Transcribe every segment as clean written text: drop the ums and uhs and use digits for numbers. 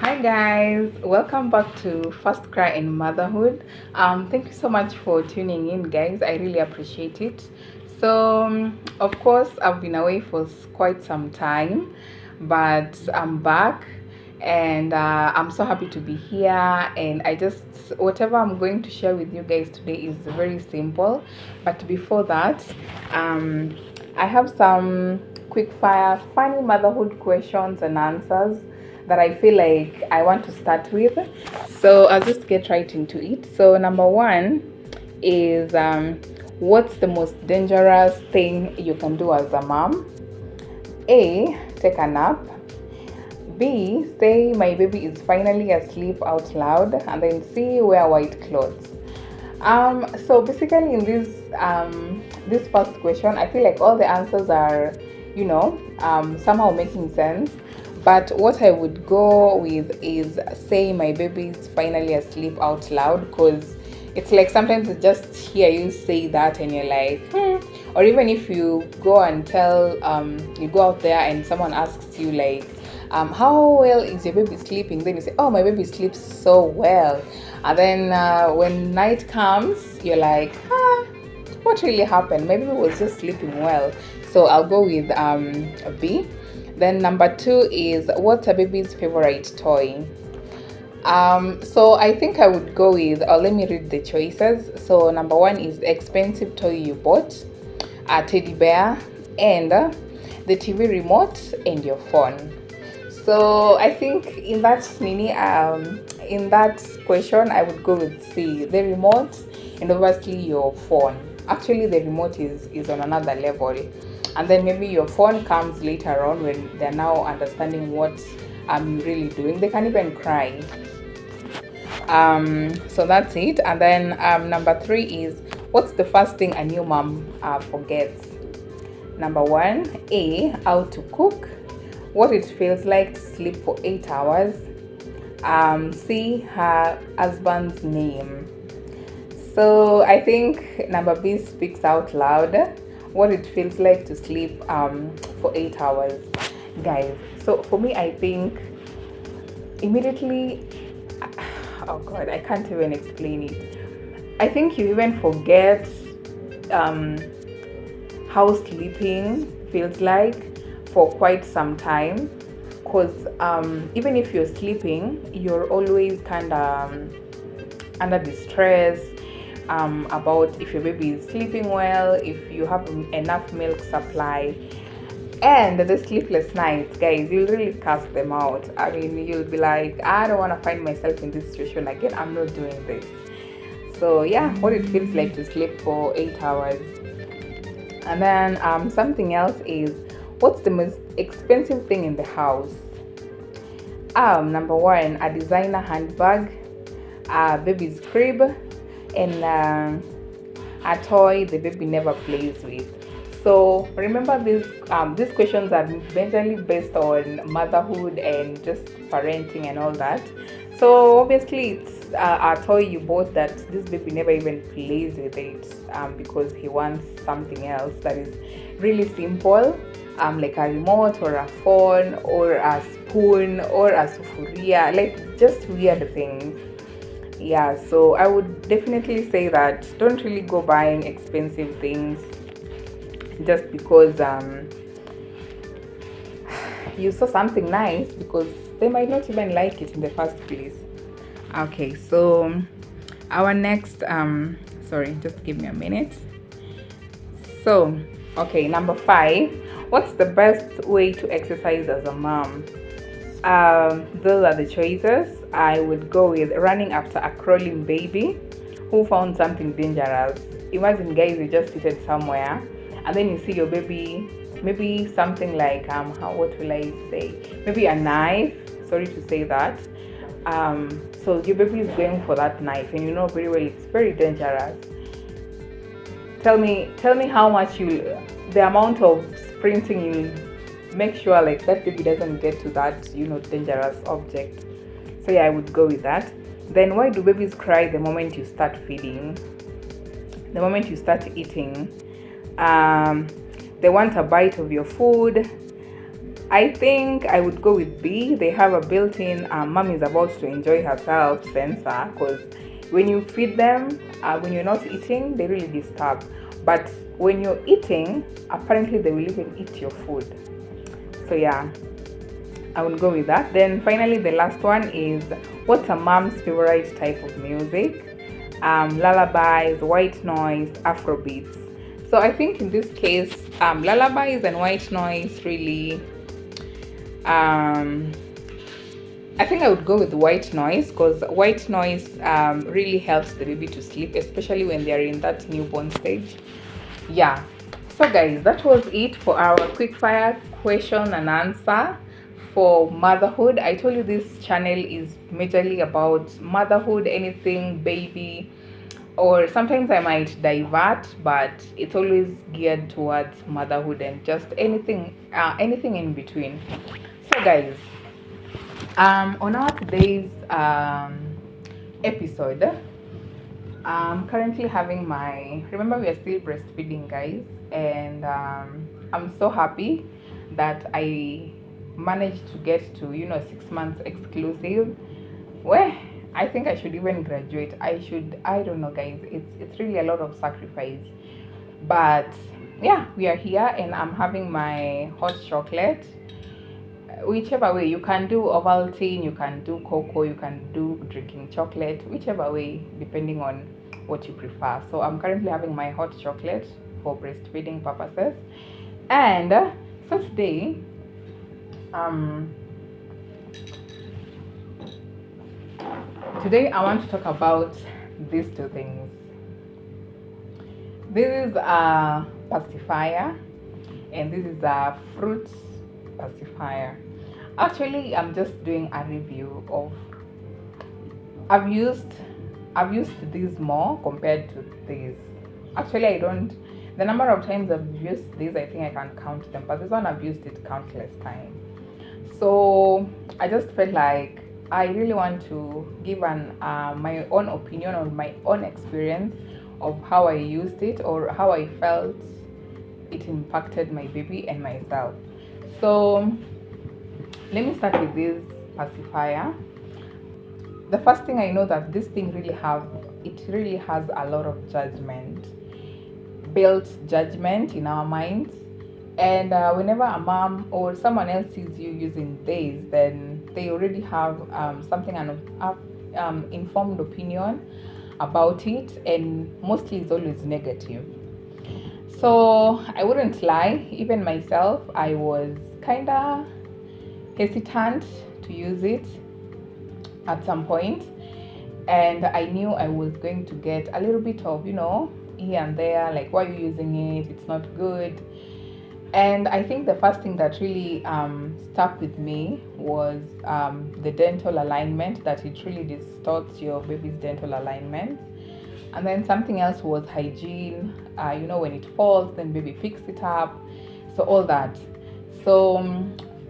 Hi guys, welcome back to First Cry in Motherhood. Thank you so much for tuning in, guys. I really appreciate it. Of course, I've been away for quite some time, but I'm back, and I'm so happy to be here. And whatever I'm going to share with you guys today is very simple. But before that, I have some quick fire, funny motherhood questions and answers that I feel like I want to start with. So I'll just get right into it. So number one is what's the most dangerous thing you can do as a mom? A, take a nap. B, say my baby is finally asleep out loud. And then C, wear white clothes. So basically in this first question, I feel like all the answers are, somehow making sense. But what I would go with is say my baby is finally asleep out loud, because it's like sometimes I just hear you say that and you're like, Or even if you go and you go out there and someone asks you like, how well is your baby sleeping? Then you say, oh, my baby sleeps so well. And then when night comes, you're like, what really happened? My baby was just sleeping well. So I'll go with B. Then number two is what's a baby's favorite toy? So I think I would go with, let me read the choices. So number one is expensive toy you bought, a teddy bear, and the TV remote and your phone. So I think in that question, I would go with C, the remote, and obviously your phone. Actually, the remote is on another level, and then maybe your phone comes later on when they're now understanding what I'm really doing. They can even cry. So that's it. And then number three is what's the first thing a new mom forgets? Number one, A, how to cook, what it feels like to sleep for 8 hours. C, her husband's name. So I think number B speaks out loud, what it feels like to sleep for 8 hours. Guys, so for me, I think immediately, oh God, I can't even explain it. I think you even forget how sleeping feels like for quite some time, because even if you're sleeping, you're always kind of under distress about if your baby is sleeping well, if you have enough milk supply. And the sleepless nights, guys, you'll really cast them out. I mean, you'll be like, I don't want to find myself in this situation again. I'm not doing this. So yeah, what it feels like to sleep for 8 hours. And then something else is, what's the most expensive thing in the house? Number one, a designer handbag, a baby's crib, and a toy the baby never plays with. So remember, these questions are majorly based on motherhood and just parenting and all that. So obviously it's a toy you bought that this baby never even plays with it, because he wants something else that is really simple, like a remote or a phone or a spoon or a sufuria, like just weird things. Yeah, so I would definitely say that don't really go buying expensive things just because you saw something nice, because they might not even like it in the first place. Okay, so our next sorry, just give me a minute. So okay, number 5, what's the best way to exercise as a mom? Those are the choices. I would go with running after a crawling baby who found something dangerous. Imagine, guys, you just seated somewhere and then you see your baby, maybe something like what will I say? Maybe a knife. Sorry to say that. So your baby is going for that knife, and you know very well it's very dangerous. Tell me how much the amount of sprinting you make sure like that baby doesn't get to that dangerous object. So yeah, I would go with that. Then why do babies cry the moment you start feeding, the moment you start eating? They want a bite of your food. I think I would go with B. They have a built-in mom is about to enjoy herself sensor, because when you feed them, when you're not eating, they really disturb. But when you're eating, apparently they will even eat your food. So yeah, I would go with that. Then finally, the last one is, what's a mom's favorite type of music? Lullabies, white noise, Afrobeats. So I think in this case, lullabies and white noise really, um, I think I would go with white noise, because white noise really helps the baby to sleep, especially when they are in that newborn stage. Yeah. So guys, that was it for our quick fire question and answer for motherhood. I told you this channel is majorly about motherhood, anything baby, or sometimes I might divert, but it's always geared towards motherhood and just anything in between. So guys, on our today's episode, I'm currently having my, remember we are still breastfeeding guys, and I'm so happy that I managed to get to 6 months exclusive. Well, I think I should even graduate. I don't know guys, it's really a lot of sacrifice, but yeah, we are here and I'm having my hot chocolate. Whichever way, you can do Ovaltine, you can do cocoa, you can do drinking chocolate, whichever way, depending on what you prefer. So I'm currently having my hot chocolate for breastfeeding purposes. And so um today I want to talk about these two things. This is a pacifier and this is a fruit pacifier. Actually, I'm just doing a review of, I've used these more compared to these. Actually, I don't, the number of times I've used these, I think I can count them, but this one I've used it countless times. So I just felt like I really want to give my own opinion on my own experience of how I used it or how I felt it impacted my baby and myself. So let me start with this pacifier. The first thing I know that this thing really has a lot of judgment, built judgment in our minds. And whenever a mom or someone else sees you using this, then they already have something informed opinion about it, and mostly it's always negative. So I wouldn't lie, even myself, I was kind of hesitant to use it at some point, and I knew I was going to get a little bit of here and there, like, why are you using it, it's not good. And I think the first thing that really stuck with me was the dental alignment, that it really distorts your baby's dental alignment. And then something else was hygiene. When it falls, then baby picks it up. So all that. So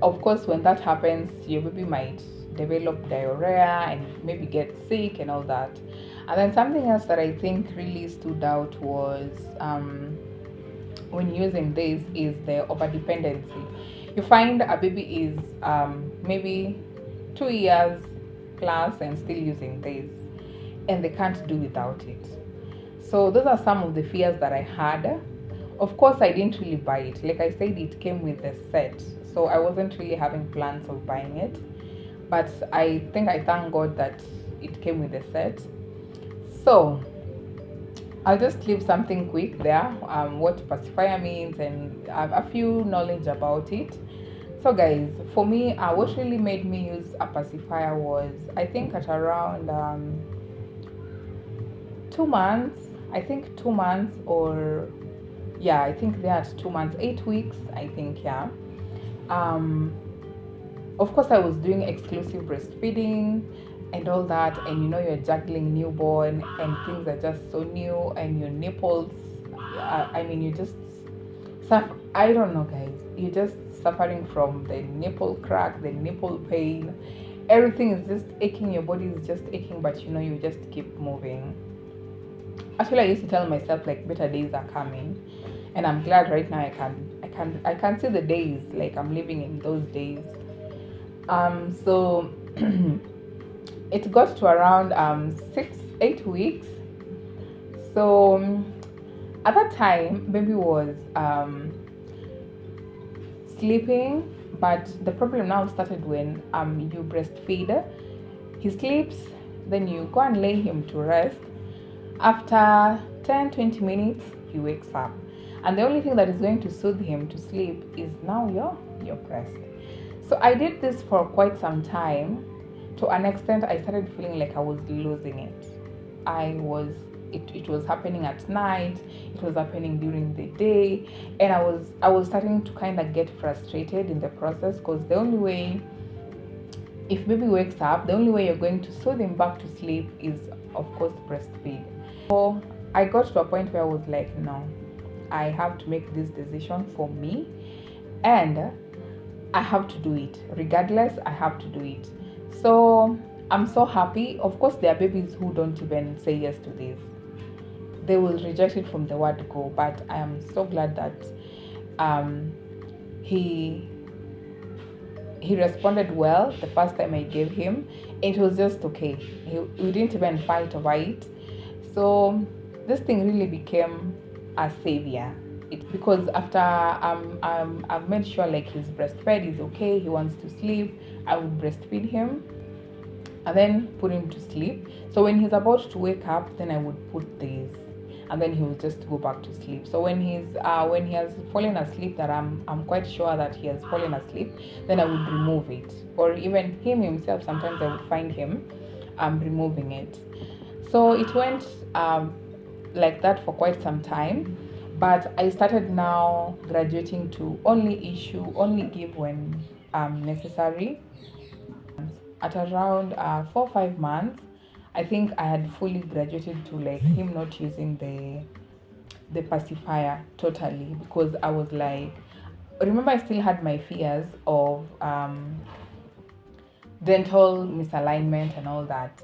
of course, when that happens, your baby might develop diarrhea and maybe get sick and all that. And then something else that I think really stood out was when using this is the overdependency. You find a baby is maybe 2 years plus and still using this, and they can't do without it. So those are some of the fears that I had. Of course, I didn't really buy it. Like I said, it came with a set, so I wasn't really having plans of buying it. But I think I thank God that it came with a set. So I'll just leave something quick there, what pacifier means and a few knowledge about it. So guys, for me, what really made me use a pacifier was, I think at around 2 months. I think 2 months, or yeah, I think they're at 2 months, 8 weeks, I think, yeah. Of course, I was doing exclusive breastfeeding and all that, and you're juggling newborn and things are just so new, and your nipples, you just suffer. I don't know guys, you're just suffering from the nipple crack, the nipple pain, everything is just aching, your body is just aching, but you just keep moving. Actually, I used to tell myself like better days are coming, and I'm glad right now I can see the days, like I'm living in those days. So it got to around 6 8 weeks. So at that time baby was sleeping, but the problem now started when you breastfeed. He sleeps, then you go and lay him to rest. After 10 20 minutes he wakes up, and the only thing that is going to soothe him to sleep is now your breast. So I did this for quite some time. To an extent I started feeling like I was losing it. It was happening at night, it was happening during the day, and I was starting to kind of get frustrated in the process, because the only way, if baby wakes up, the only way you're going to soothe him back to sleep is, of course, breastfeed. So I got to a point where I was like, no, I have to make this decision for me, and I have to do it. Regardless, I have to do it. So I'm so happy. Of course, there are babies who don't even say yes to this. They will reject it from the word go. But I am so glad that um, he he responded well the first time I gave him. It was just okay. We didn't even fight over it. So this thing really became a savior. Because after I've made sure like his breastfed is okay, he wants to sleep, I would breastfeed him and then put him to sleep. So when he's about to wake up, then I would put this, and then he will just go back to sleep. So when he has fallen asleep, that I'm quite sure that he has fallen asleep, then I would remove it. Or even him himself, sometimes I would find him removing it. So it went like that for quite some time, but I started now graduating to only give when necessary. At around 4 5 months, I think I had fully graduated to like him not using the pacifier totally, because I was like, remember I still had my fears of dental misalignment and all that.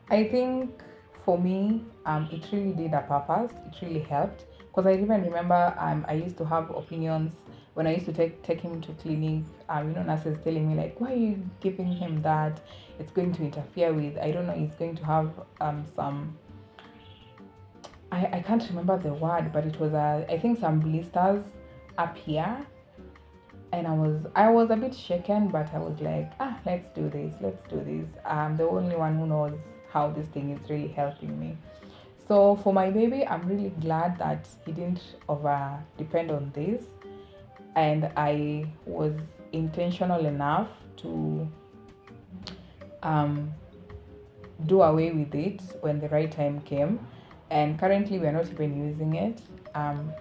I think for me, it really did a purpose. It really helped, because I even remember I used to have opinions when I used to take him to clinic. Nurses telling me like, why are you giving him that? It's going to interfere with, I don't know. It's going to have some. I can't remember the word, but it was I think some blisters up here, and I was a bit shaken, but I was like, let's do this. I'm the only one who knows how this thing is really helping me. So for my baby, I'm really glad that he didn't over depend on this, and I was intentional enough to um, do away with it when the right time came. And currently, we're not even using it.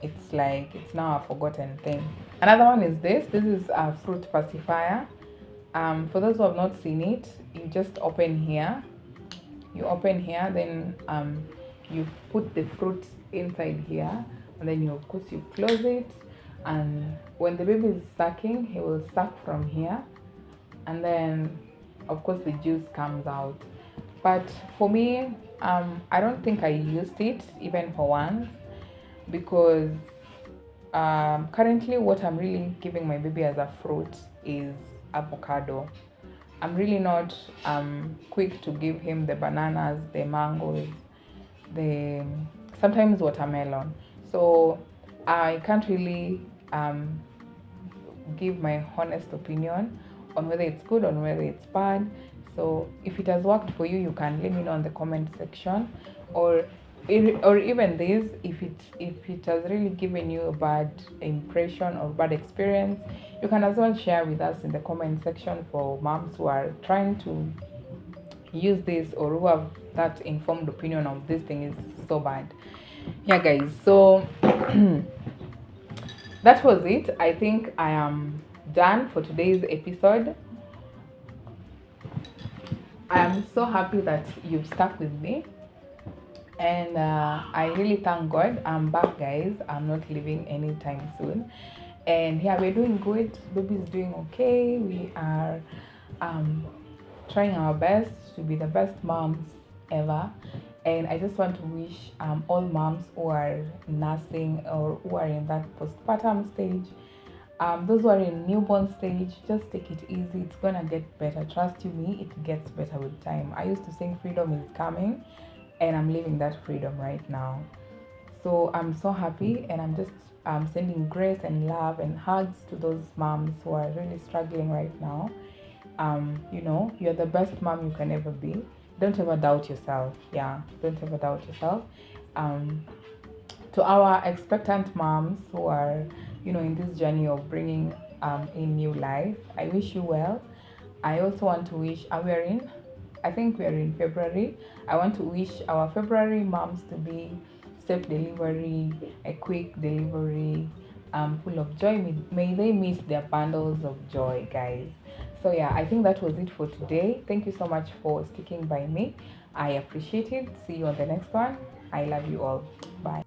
It's like it's now a forgotten thing. Another one is this. This is a fruit pacifier. For those who have not seen it, you just open here. You open here, then you put the fruit inside here, and then of course you close it. And when the baby is sucking, he will suck from here, and then of course the juice comes out. But for me, I don't think I used it even for once, because currently what I'm really giving my baby as a fruit is avocado. I'm really not quick to give him the bananas, the mangoes, the sometimes watermelon. So I can't really give my honest opinion on whether it's good or whether it's bad. So if it has worked for you, you can let me know in the comment section, or or even this, if it has really given you a bad impression or bad experience, you can as well share with us in the comment section, for moms who are trying to use this, or who have that informed opinion of this thing is so bad. Yeah guys, so that was it. I think I am done for today's episode. I am so happy that you've stuck with me, and I really thank God I'm back, guys. I'm not leaving anytime soon, and yeah, we're doing good. Baby's doing okay. We are trying our best to be the best moms ever, And I just want to wish all moms who are nursing or who are in that postpartum stage, those who are in newborn stage, just take it easy. It's gonna get better. Trust you me, it gets better with time. I used to sing freedom is coming, and I'm living that freedom right now. So I'm so happy, and I'm just sending grace and love and hugs to those moms who are really struggling right now. You're the best mom you can ever be. Don't ever doubt yourself. Yeah, don't ever doubt yourself. Um, to our expectant moms who are, in this journey of bringing in new life, I wish you well. I also want to wish, I think we are in February. I want to wish our February moms to be safe delivery, a quick delivery, full of joy. May they meet their bundles of joy, guys. So yeah, I think that was it for today. Thank you so much for sticking by me. I appreciate it. See you on the next one. I love you all. Bye.